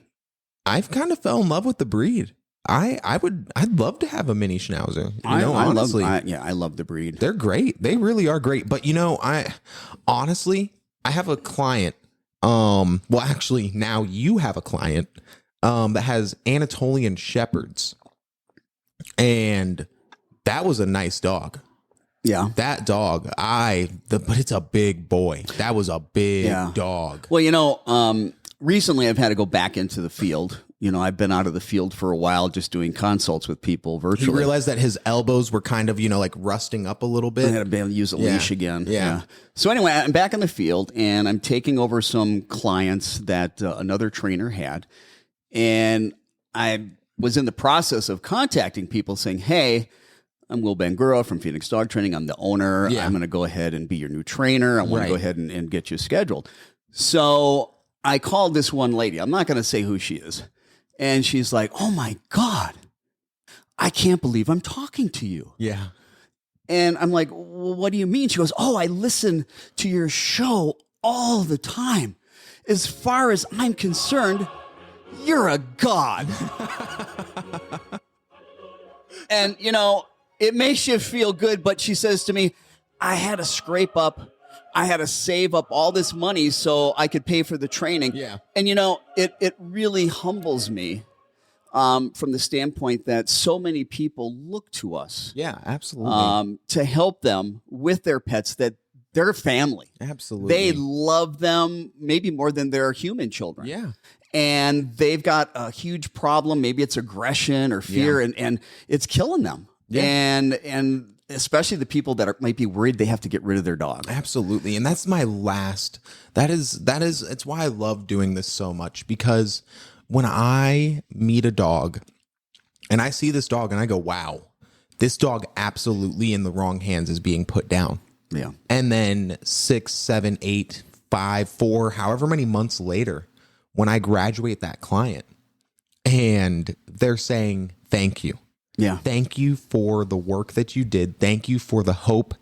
kind of fell in love with the breed. I'd love to have a mini schnauzer. Honestly. I love the breed. They're great. They really are great. But I have a client. Well, actually, now you have a client that has Anatolian Shepherds, and that was a nice dog. Yeah. That dog, but it's a big boy. That was a big dog. Well, recently I've had to go back into the field. I've been out of the field for a while, just doing consults with people virtually. He realized that his elbows were kind of, like rusting up a little I bit. had to be able to use a leash again. Yeah. So anyway, I'm back in the field and I'm taking over some clients that another trainer had. And I was in the process of contacting people saying, hey, I'm Will Bangura from Phoenix Dog Training. I'm the owner. Yeah. I'm going to go ahead and be your new trainer. I want Right. to go ahead and get you scheduled. So I called this one lady. I'm not going to say who she is. And she's like, oh my God, I can't believe I'm talking to you. Yeah. And I'm like, well, what do you mean? She goes, oh, I listen to your show all the time. As far as I'm concerned, you're a god. And, it makes you feel good. But she says to me, I had to scrape up. I had to save up all this money so I could pay for the training. Yeah. And, it really humbles me from the standpoint that so many people look to us Yeah, absolutely. to help them with their pets, that they're family. Absolutely. They love them maybe more than their human children. Yeah. and they've got a huge problem. Maybe it's aggression or fear, and it's killing them. Yeah. And especially the people that might be worried they have to get rid of their dog. Absolutely. And that's my last, it's why I love doing this so much, because when I meet a dog and I see this dog and I go, wow, this dog absolutely in the wrong hands is being put down. Yeah. And then 6, 7, 8, 5, 4, however many months later, when I graduate that client and they're saying, thank you. Yeah. Thank you for the work that you did. Thank you for the hope.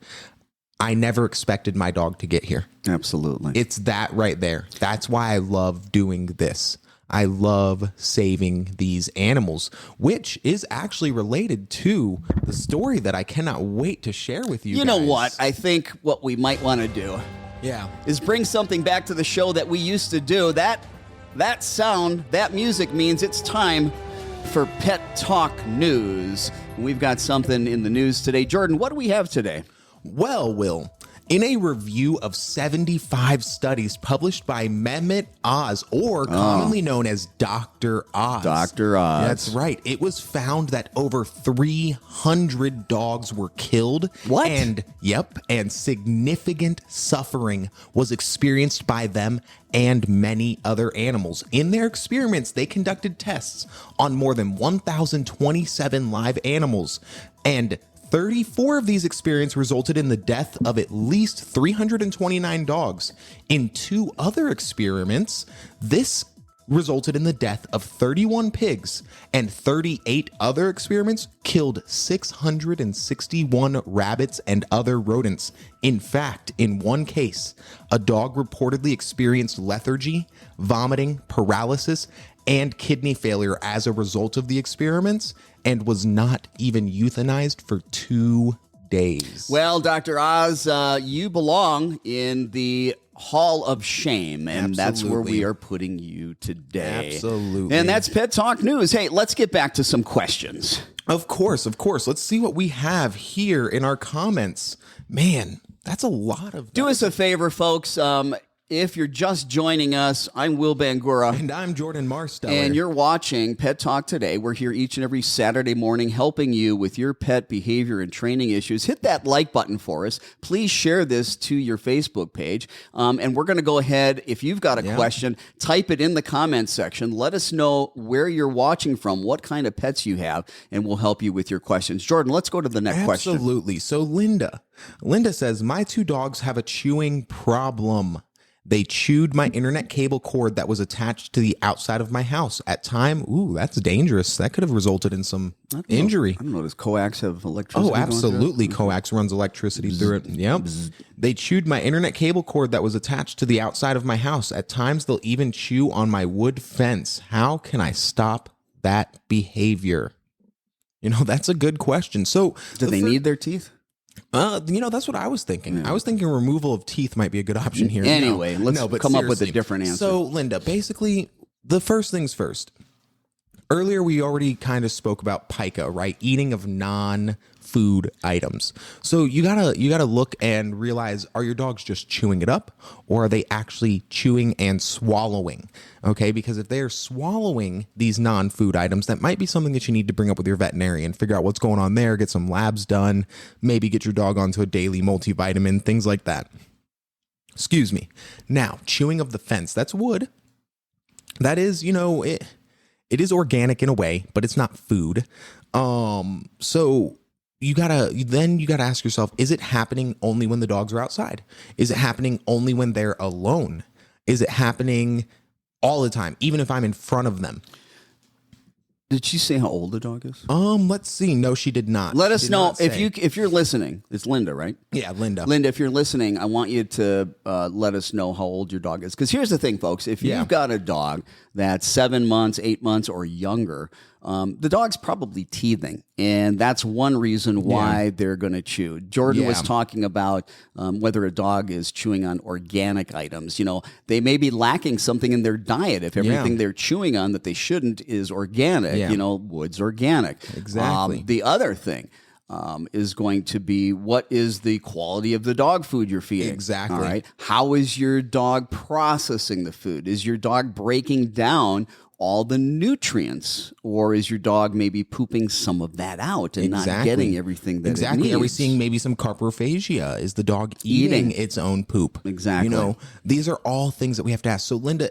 I never expected my dog to get here. Absolutely. It's that right there. That's why I love doing this. I love saving these animals, which is actually related to the story that I cannot wait to share with you. You know what? I think what we might want to do is bring something back to the show that we used to do. That sound, that music means it's time for Pet Talk News. We've got something in the news today. Jordan, what do we have today? Well, Will, in a review of 75 studies published by Mehmet Oz, or commonly known as Dr. Oz. Dr. Oz. That's right. It was found that over 300 dogs were killed. What? And significant suffering was experienced by them and many other animals. In their experiments, they conducted tests on more than 1,027 live animals, and 34 of these experiments resulted in the death of at least 329 dogs. In 2 other experiments, this resulted in the death of 31 pigs, and 38 other experiments killed 661 rabbits and other rodents. In fact, in one case, a dog reportedly experienced lethargy, vomiting, paralysis, and kidney failure as a result of the experiments, and was not even euthanized for 2 days. Well, Dr. Oz, you belong in the Hall of Shame, and that's where we are putting you today. Absolutely. And that's Pet Talk News. Hey, let's get back to some questions. Of course. Let's see what we have here in our comments. Man, that's a lot of... Do us a favor, folks. If you're just joining us, I'm Will Bangura. And I'm Jordan Marsteller. And you're watching Pet Talk Today. We're here each and every Saturday morning helping you with your pet behavior and training issues. Hit that like button for us. Please share this to your Facebook page. And we're going to go ahead. If you've got a question, type it in the comments section. Let us know where you're watching from, what kind of pets you have, and we'll help you with your questions. Jordan, let's go to the next question. Absolutely. So Linda says, my 2 dogs have a chewing problem. They chewed my internet cable cord that was attached to the outside of my house. At time, that's dangerous. That could have resulted in some injury. I don't know. Does coax have electricity? Oh, absolutely. Coax runs electricity through it. Yep. They chewed my internet cable cord that was attached to the outside of my house. At times, they'll even chew on my wood fence. How can I stop that behavior? That's a good question. So, do they need their teeth? That's what I was thinking. Yeah. I was thinking removal of teeth might be a good option here. Anyway, let's come up with a different answer. So, Linda, basically, the first things first. Earlier, we already kind of spoke about pica, right? Eating of non-food items. So you gotta look and realize, are your dogs just chewing it up, or are they actually chewing and swallowing? Okay, because if they are swallowing these non-food items, that might be something that you need to bring up with your veterinarian, figure out what's going on there, get some labs done, maybe get your dog onto a daily multivitamin, things like that. Excuse me. Now, chewing of the fence, that's wood. That is, it is organic in a way, but it's not food. So you gotta ask yourself, is it happening only when the dogs are outside? Is it happening only when they're alone? Is it happening all the time, even if I'm in front of them? Did she say how old the dog is? Let's see. No, she did not. Let us know if you're listening. It's Linda, right? Yeah, Linda. Linda, if you're listening, I want you to let us know how old your dog is. Because here's the thing, folks. If you've got a dog that's 7 months, 8 months, or younger, the dog's probably teething. And that's one reason why they're going to chew. Jordan was talking about whether a dog is chewing on organic items. They may be lacking something in their diet if everything they're chewing on that they shouldn't is organic. Wood's organic. Exactly. The other thing, is going to be, what is the quality of the dog food you're feeding? Exactly. All right. How is your dog processing the food? Is your dog breaking down all the nutrients, or is your dog maybe pooping some of that out and not getting everything that it needs? Are we seeing maybe some carpophagia? Is the dog eating its own poop? Exactly. You know, these are all things that we have to ask. So, Linda,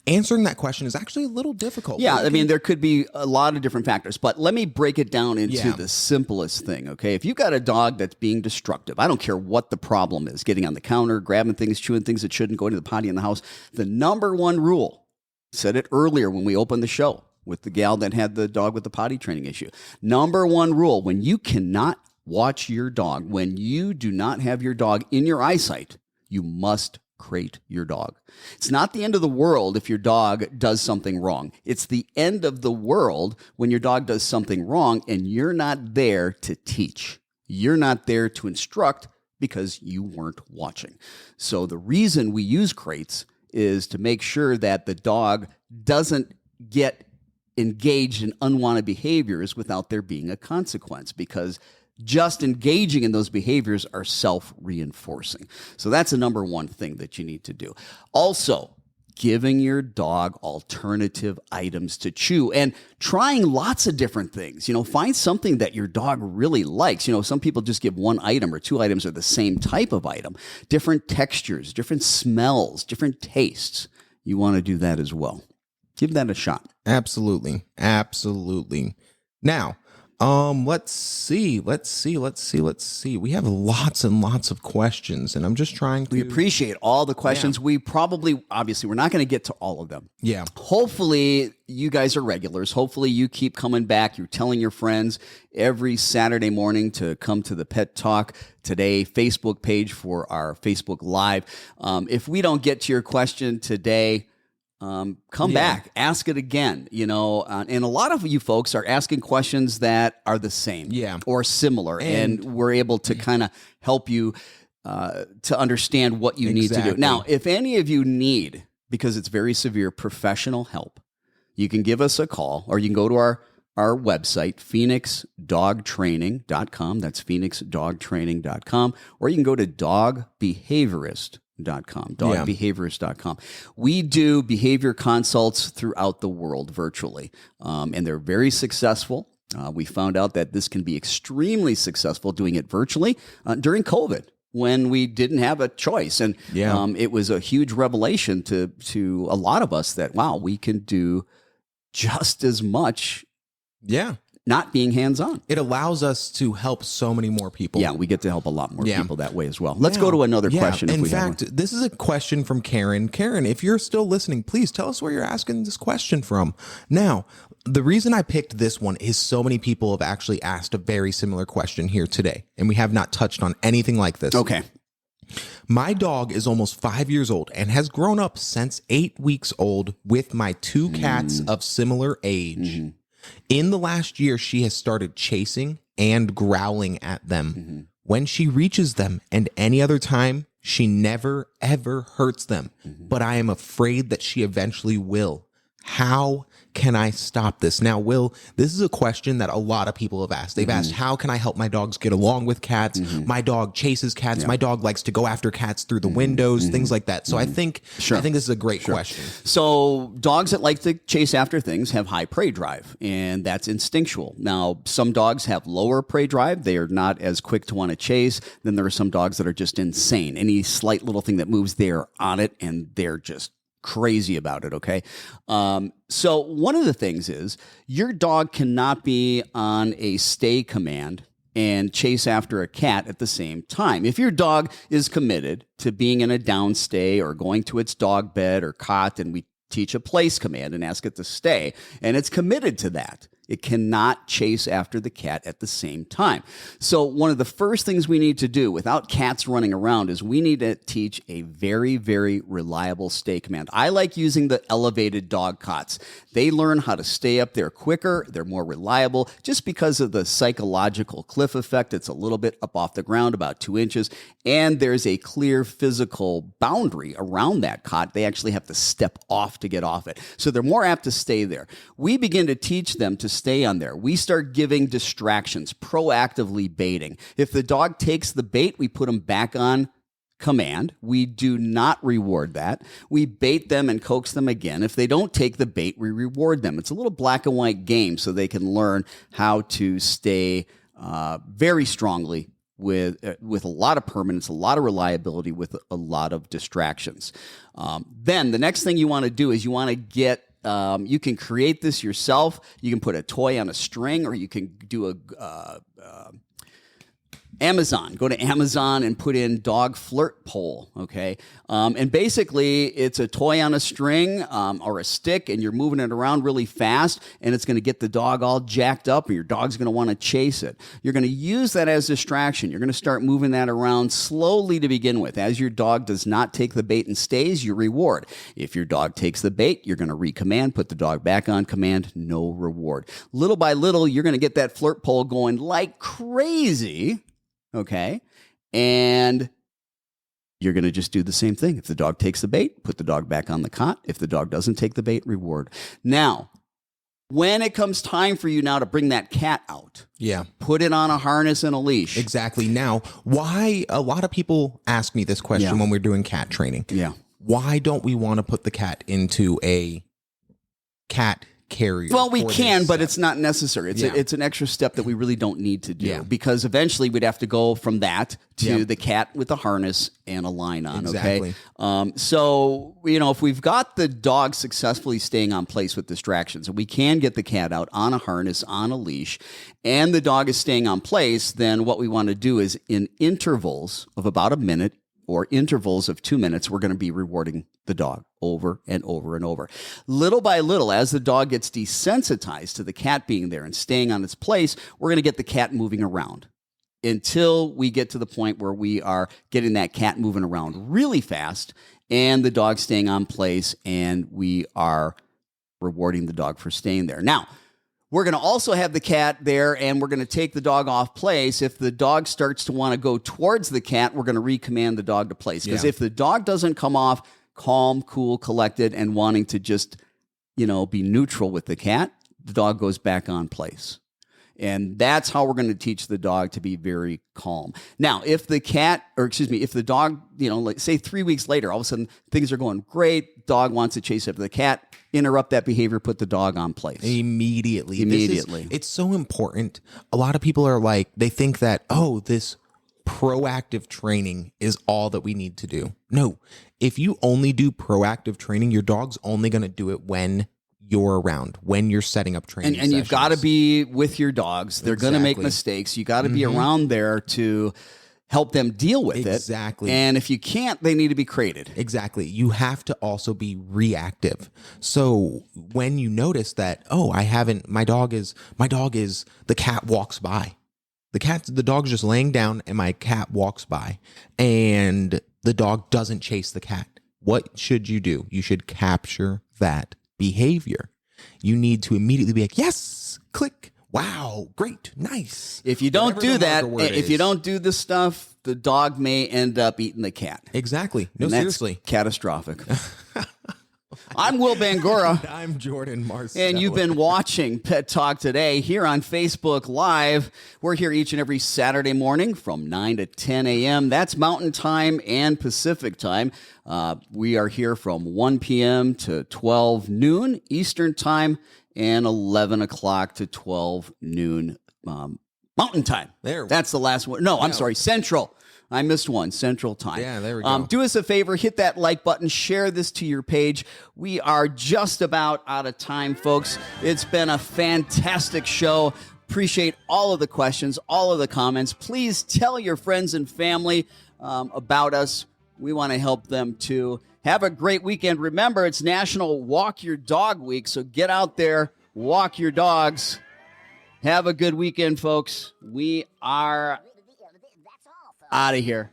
answering that question is actually a little difficult. Yeah, I mean, there could be a lot of different factors, but let me break it down into Yeah. the simplest thing, okay? If you've got a dog that's being destructive, I don't care what the problem is, getting on the counter, grabbing things, chewing things that shouldn't, going to the potty in the house, the number one rule, said it earlier when we opened the show with the gal that had the dog with the potty training issue. Number one rule, when you cannot watch your dog, when you do not have your dog in your eyesight, you must crate your dog. It's not the end of the world if your dog does something wrong. It's the end of the world when your dog does something wrong and you're not there to teach. You're not there to instruct because you weren't watching. So the reason we use crates is to make sure that the dog doesn't get engaged in unwanted behaviors without there being a consequence, because just engaging in those behaviors are self-reinforcing. So that's the number one thing that you need to do. Also, giving your dog alternative items to chew and trying lots of different things. You know, find something that your dog really likes. You know, some people just give one item or two items or the same type of item, different textures, different smells, different tastes. You want to do that as well. Give that a shot. Absolutely. Now, let's see. We have lots and lots of questions, and I'm just trying to. We appreciate all the questions. Yeah. We obviously, we're not going to get to all of them. Yeah. Hopefully, you guys are regulars. Hopefully, you keep coming back. You're telling your friends every Saturday morning to come to the Pet Talk Today Facebook page for our Facebook Live. If we don't get to your question today, come back, ask it again, you know, and a lot of you folks are asking questions that are the same or similar, and we're able to kind of help you to understand what you need to do. Now, if any of you need, because it's very severe, professional help, you can give us a call, or you can go to our website, phoenixdogtraining.com. That's phoenixdogtraining.com, or you can go to dogbehaviorist.com. We do behavior consults throughout the world virtually, and they're very successful. We found out that this can be extremely successful doing it virtually during COVID, when we didn't have a choice. And it was a huge revelation to a lot of us that, wow, we can do just as much not being hands-on. It allows us to help so many more people. Yeah, we get to help a lot more people that way as well. Let's go to another question. In fact, this is a question from Karen. Karen, if you're still listening, please tell us where you're asking this question from. Now, the reason I picked this one is so many people have actually asked a very similar question here today, and we have not touched on anything like this. Okay. My dog is almost 5 years old and has grown up since 8 weeks old with my two cats of similar age. In the last year, she has started chasing and growling at them when she reaches them, and any other time, she never, ever hurts them. But I am afraid that she eventually will. How can I stop this? Now, Will, this is a question that a lot of people have asked. They've asked, how can I help my dogs get along with cats? My dog chases cats. My dog likes to go after cats through the windows, things like that. So I think this is a great question. So dogs that like to chase after things have high prey drive, and that's instinctual. Now, some dogs have lower prey drive. They are not as quick to want to chase. Then there are some dogs that are just insane. Any slight little thing that moves, they're on it, and they're just crazy about it, okay? So one of the things is your dog cannot be on a stay command and chase after a cat at the same time. If your dog is committed to being in a downstay or going to its dog bed or cot, and we teach a place command and ask it to stay, and it's committed to that, it cannot chase after the cat at the same time. So one of the first things we need to do without cats running around is we need to teach a very, very reliable stay command. I like using the elevated dog cots. They learn how to stay up there quicker. They're more reliable just because of the psychological cliff effect. It's a little bit up off the ground, about 2 inches, and there's a clear physical boundary around that cot. They actually have to step off to get off it. So they're more apt to stay there. We begin to teach them to stay on there. We start giving distractions, proactively baiting. If the dog takes the bait, we put them back on command. We do not reward that. We bait them and coax them again. If they don't take the bait, we reward them. It's a little black and white game so they can learn how to stay very strongly with a lot of permanence, a lot of reliability, with a lot of distractions. Then the next thing you want to do is you want to get, you can create this yourself. You can put a toy on a string, or you can do Amazon. Go to Amazon and put in dog flirt pole, okay? And basically, it's a toy on a string or a stick, and you're moving it around really fast, and it's going to get the dog all jacked up, and your dog's going to want to chase it. You're going to use that as distraction. You're going to start moving that around slowly to begin with. As your dog does not take the bait and stays, you reward. If your dog takes the bait, you're going to recommand, put the dog back on command, no reward. Little by little, you're going to get that flirt pole going like crazy. Okay. And you're going to just do the same thing. If the dog takes the bait, put the dog back on the cot. If the dog doesn't take the bait, reward. Now, when it comes time for you now to bring that cat out, put it on a harness and a leash. Exactly. Now, why a lot of people ask me this question when we're doing cat training. Yeah. Why don't we want to put the cat into a cat carrier? Well, we can, but it's not necessary. It's an extra step that we really don't need to do, because eventually we'd have to go from that to the cat with a harness and a line on. Exactly. Okay. So, if we've got the dog successfully staying on place with distractions, and we can get the cat out on a harness, on a leash, and the dog is staying on place, then what we want to do is, in intervals of about a minute or intervals of 2 minutes, we're going to be rewarding the dog over and over and over. Little by little, as the dog gets desensitized to the cat being there and staying on its place, we're going to get the cat moving around until we get to the point where we are getting that cat moving around really fast and the dog staying on place, and we are rewarding the dog for staying there. Now, we're going to also have the cat there, and we're going to take the dog off place. If the dog starts to want to go towards the cat, we're going to recommand the dog to place. Because if the dog doesn't come off calm, cool, collected, and wanting to just, be neutral with the cat, the dog goes back on place. And that's how we're going to teach the dog to be very calm. Now, if the dog, like say 3 weeks later, all of a sudden things are going great, dog wants to chase after the cat, interrupt that behavior, put the dog on place. Immediately. It's so important. A lot of people are like, they think that, this proactive training is all that we need to do. No, if you only do proactive training, your dog's only going to do it when you're around, when you're setting up training and you've got to be with your dogs. They're going to make mistakes. You got to be around there to help them deal with it. Exactly. And if you can't, they need to be crated. Exactly. You have to also be reactive. So when you notice that, my dog is, the cat walks by. The dog's just laying down and my cat walks by and the dog doesn't chase the cat. What should you do? You should capture that behavior. You need to immediately be like, yes, click. Wow, great, nice. If you don't do that, if you don't do this stuff, the dog may end up eating the cat. Exactly. No, seriously. Catastrophic. I'm Will Bangura. I'm Jordan Marcel. And you've been watching Pet Talk Today here on Facebook Live. We're here each and every Saturday morning from 9 to 10 a.m. That's Mountain Time and Pacific Time. We are here from 1 p.m. to 12 noon Eastern Time and 11 o'clock to 12 noon Mountain Time. That's the last one. No, I'm sorry, Central. I missed one, Central Time. Yeah, there we go. Do us a favor, hit that like button, share this to your page. We are just about out of time, folks. It's been a fantastic show. Appreciate all of the questions, all of the comments. Please tell your friends and family about us. We want to help them too. Have a great weekend. Remember, it's National Walk Your Dog Week, so get out there, walk your dogs. Have a good weekend, folks. We are out of here.